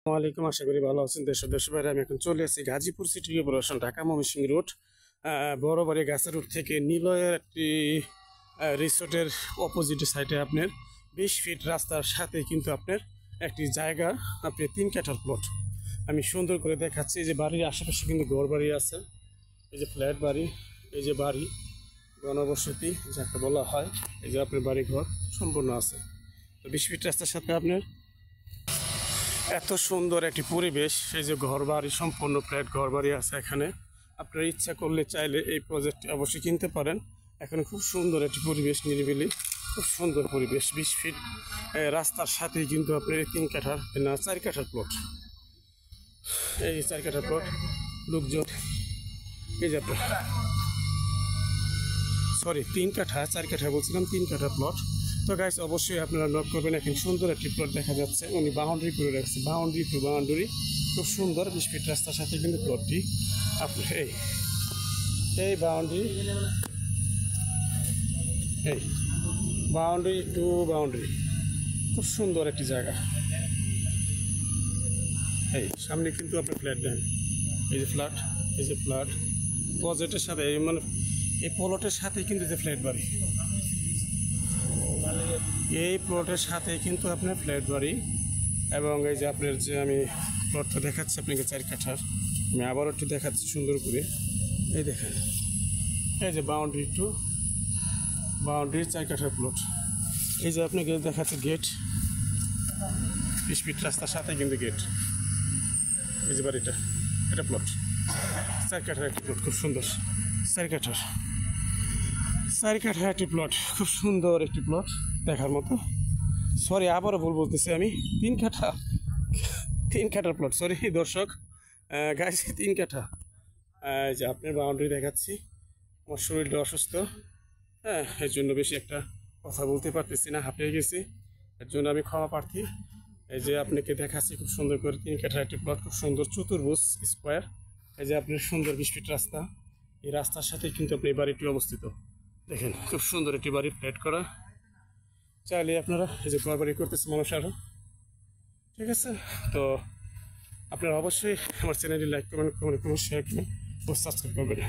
ওয়ালাইকুম, আশা করি ভালো আছেন। দেশের বাইরে আমি এখন চলে আসছি Gazipur city corporation, Dhaka Mymensingh road, Barabari গাছের রোড থেকে নিলয়ের একটি রিসোর্টের অপোজিট সাইডে আপনার 20 ফিট রাস্তার সাথে কিন্তু আপনার একটি জায়গা, আপনি 3 কাঠার প্লট আমি সুন্দর করে দেখাচ্ছি। এই যে বাড়ির আশেপাশে কিন্তু ঘর বাড়ি আছে, এই যে ফ্ল্যাট বাড়ি, এই যে বাড়ি গণবসতি যাকে বলা হয়, এই যে আপনার বাড়ি ঘর সম্পূর্ণ আছে। তো 20 ফিট রাস্তার সাথে আপনার এত সুন্দর একটি পরিবেশ, এই যে ঘর বাড়ি সম্পূর্ণ ফ্ল্যাট ঘর বাড়ি আছে এখানে। আপনার ইচ্ছা করলে চাইলে এই প্রজেক্টটি অবশ্যই কিনতে পারেন। এখানে খুব সুন্দর একটি পরিবেশ, নিরিবিলি খুব সুন্দর পরিবেশ। 20 ফিট রাস্তার সাথেই কিন্তু আপনার 3 কাঠার না 4 কাঠার প্লট, এই 4 কাঠার প্লট। লোকজন এই যে আপনার 3 কাঠা 4 কাঠা বলছিলাম, 3 কাঠা প্লট। তো গাইস অবশ্যই আপনারা নোট করবেন, এখন সুন্দর একটি প্লট দেখা যাচ্ছে। উনি বাউন্ডারি করে রাখছে, বাউন্ডারি টু বাউন্ডারি, খুব সুন্দর 20 ফিট রাস্তার সাথে কিন্তু প্লটটি আপনার এই বাউন্ডারি, এই বাউন্ডারি টু বাউন্ডারি, খুব সুন্দর একটি জায়গা। এই সামনে কিন্তু আপনার ফ্ল্যাট দেন, এই যে ফ্ল্যাট, এই যে ফ্ল্যাট প্রজেক্টের সাথে, মানে এই প্লটের সাথে কিন্তু যে ফ্ল্যাট বাড়ি, এই প্লটের সাথে কিন্তু আপনার ফ্ল্যাট বাড়ি। এবং এই যে আপনার যে আমি প্লটটা দেখাচ্ছি আপনাকে 4 কাঠার, আমি আবারও একটু দেখাচ্ছি সুন্দর করে। এই দেখেন, এই যে বাউন্ডারি টু বাউন্ডারি 4 কাঠার প্লট। এই যে আপনাকে দেখাচ্ছে গেট, 20 ফিট রাস্তার সাথে কিন্তু গেট। এই যে বাড়িটা, এটা প্লট 4 কাঠার একটি প্লট, খুব সুন্দর 4 কাঠার 4 কাঠা একটি প্লট, খুব সুন্দর একটি প্লট দেখার মতো। সরি, আবারও ভুল বলতেছি আমি, 3 কাঠার প্লট, সরি দর্শক গাইস, 3 কাঠা। যে আপনার বাউন্ডারি দেখাচ্ছি। আমার শরীরটা অসুস্থ, এর জন্য বেশি একটা কথা বলতে পারতেছি না, হাঁপিয়ে গেছি, এর জন্য আমি ক্ষমা প্রার্থী। এই যে আপনাকে দেখাচ্ছি খুব সুন্দর করে 3 কাঠার একটি প্লট, খুব সুন্দর চতুর্ভুজ স্কোয়ার। এই যে আপনার সুন্দর 20 ফিট রাস্তা, এই রাস্তার সাথে কিন্তু আপনি এই বাড়িটি অবস্থিত। দেখেন খুব সুন্দর একটি বাড়ি, ফ্ল্যাট করা। চাইলে আপনারা এই যে ঘর বাড়ি করতেছে মানুষ আরও, ঠিক আছে। তো আপনারা অবশ্যই আমার চ্যানেলটি লাইক করবেন, কমেন্ট করবেন, শেয়ার করবেন ও সাবস্ক্রাইব করবেন।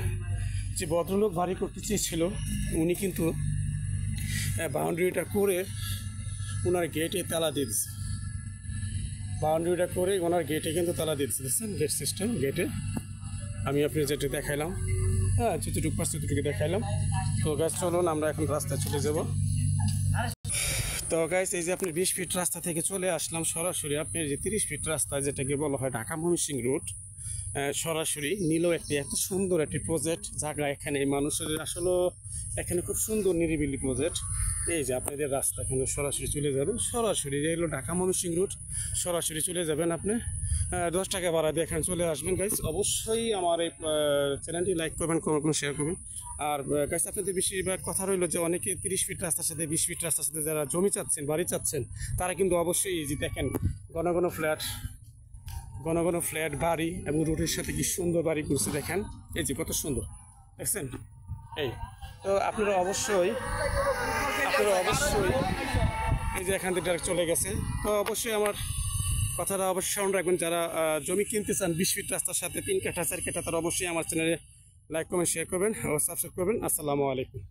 যে ভদ্রলোক বাড়ি করতে চেয়েছিল, উনি কিন্তু বাউন্ডারিটা করে ওনার গেটে তালা দিয়ে দিচ্ছে, বাউন্ডারিটা করে ওনার গেটে কিন্তু তালা দিয়ে দিচ্ছে, দেখছেন গেট সিস্টেম। গেটে আমি আপনি যেটা দেখাইলাম, যতটুকু পাশ ততটুকু দেখাইলাম। তো গাছ চলুন আমরা এখন রাস্তায় চলে যাব। তো গাইস এই যে আপনি 20 ফিট রাস্তা থেকে চলে আসলাম সরাসরি আপনার যে 30 ফিট রাস্তা, যেটাকে বলা হয় ঢাকা ময়মনসিংহ রোড, সরাসরি নিল একটি এত সুন্দর একটি প্রজেক্ট জায়গা। এখানে মানুষের আসলে এখানে খুব সুন্দর নিরিবিলি প্রজেক্ট। এই যে আপনাদের রাস্তা এখানে সরাসরি চলে যাবেন, সরাসরি যে হলো ঢাকা ময়মনসিংহ রোড, সরাসরি চলে যাবেন আপনি। 10 টাকা ভাড়া দিয়ে এখানে চলে আসবেন। গাইস অবশ্যই আমার এই চ্যানেলটি লাইক করবেন, কমেন্ট করবেন, শেয়ার করবেন। আর গাইস আপনাদের বেশিরভাগ কথা রইলো যে অনেকে 30 ফিট রাস্তার সাথে 20 ফিট রাস্তার সাথে যারা জমি চাচ্ছেন, বাড়ি চাচ্ছেন, তারা কিন্তু অবশ্যই এই যে দেখেন ঘন ঘন ফ্ল্যাট বাড়ি, এবং রোডের সাথে কি সুন্দর বাড়ি করছে দেখেন, এই যে কত সুন্দর দেখছেন। এই তো আপনারা অবশ্যই এই যে এখান থেকে ডাইরেক্ট চলে গেছে। তো অবশ্যই আমার কথাটা অবশ্যই স্মরণ রাখবেন, যারা জমি কিনতে চান 20 ফিট রাস্তার সাথে 3 কাঠা 4 কাঠা, তারা অবশ্যই আমার চ্যানেলে লাইক কমেন্ট শেয়ার করবেন ও সাবস্ক্রাইব করবেন। আসসালামু আলাইকুম।